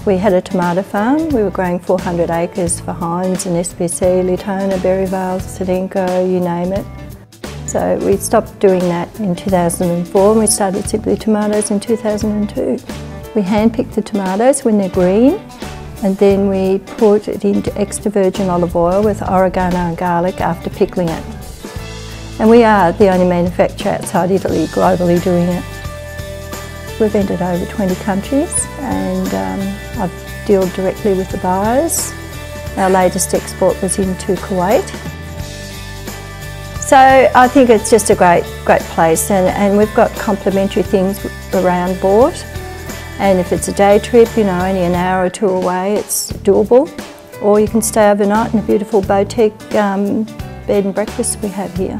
We had a tomato farm. We were growing 400 acres for Heinz and SPC, Litona, Berryvale, Sedenko, you name it. So we stopped doing that in 2004 and we started Simply Tomatoes in 2002. We hand-pick the tomatoes when they're green and then we put it into extra virgin olive oil with oregano and garlic after pickling it. And we are the only manufacturer outside Italy globally doing it. We've entered over 20 countries and I've dealt directly with the buyers. Our latest export was into Kuwait. So I think it's just a great place and we've got complimentary things around Boort. And if it's a day trip, you know, only an hour or two away, it's doable. Or you can stay overnight in a beautiful boutique bed and breakfast we have here.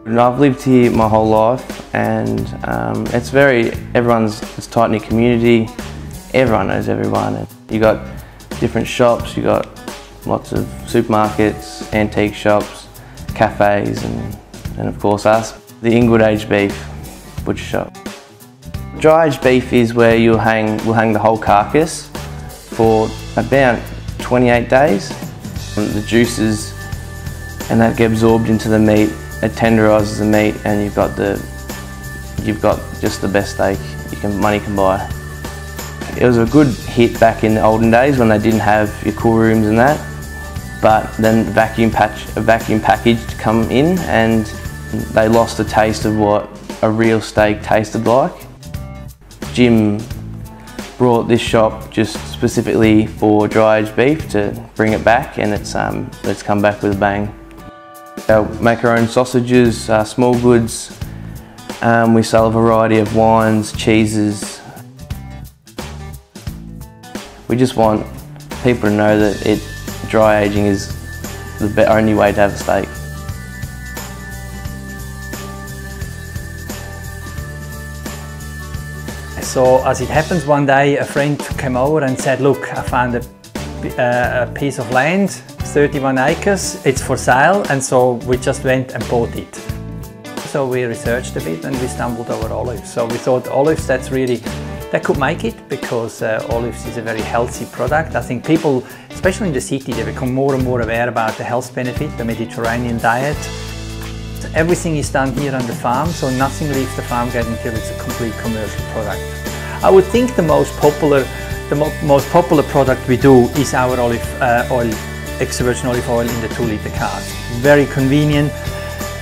I've lived here my whole life and it's a tight-knit community, everyone knows everyone. You got different shops, you got lots of supermarkets, antique shops, cafes and of course us, the Inglewood aged beef butcher shop. Dry aged beef is where we'll hang the whole carcass for about 28 days. The juices and that get absorbed into the meat. It tenderises the meat and you've got just the best steak money can buy. It was a good hit back in the olden days when they didn't have your cool rooms and that, but then the vacuum package come in and they lost the taste of what a real steak tasted like. Jim brought this shop just specifically for dry aged beef to bring it back and it's come back with a bang. We make our own sausages, small goods. We sell a variety of wines, cheeses. We just want people to know that dry aging is the only way to have a steak. So as it happens, one day a friend came over and said, look, I found a piece of land, 31 acres, it's for sale, and so we just went and bought it. So we researched a bit and we stumbled over olives. So we thought olives, that could make it because olives is a very healthy product. I think people, especially in the city, they become more and more aware about the health benefit, the Mediterranean diet. Everything is done here on the farm, so nothing leaves the farm gate until it's a complete commercial product. I would think the most popular product we do is our olive oil, extra virgin olive oil in the 2-litre cars. Very convenient.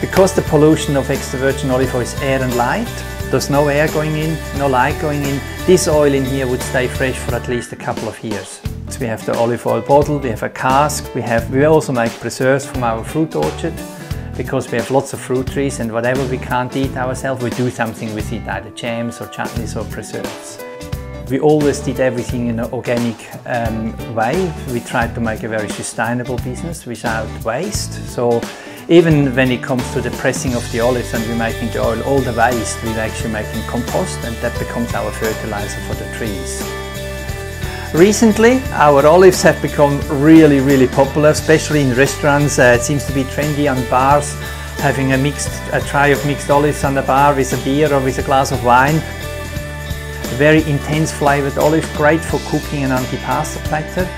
Because the pollution of extra virgin olive oil is air and light, there's no air going in, no light going in. This oil in here would stay fresh for at least a couple of years. So we have the olive oil bottle, we have a cask, we also make preserves from our fruit orchard because we have lots of fruit trees and whatever we can't eat ourselves, we do something with it, either jams or chutneys or preserves. We always did everything in an organic way. We tried to make a very sustainable business without waste. So even when it comes to the pressing of the olives and we're making the oil, all the waste we're actually making compost and that becomes our fertilizer for the trees. Recently our olives have become really popular, especially in restaurants. It seems to be trendy on bars, having a tray of mixed olives on the bar with a beer or with a glass of wine. A very intense flavoured olive, great for cooking an antipasta platter,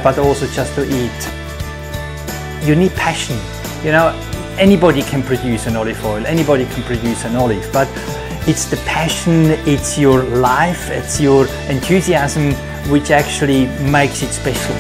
but also just to eat. You need passion. You know, anybody can produce an olive oil, anybody can produce an olive, but it's the passion, it's your life, it's your enthusiasm which actually makes it special.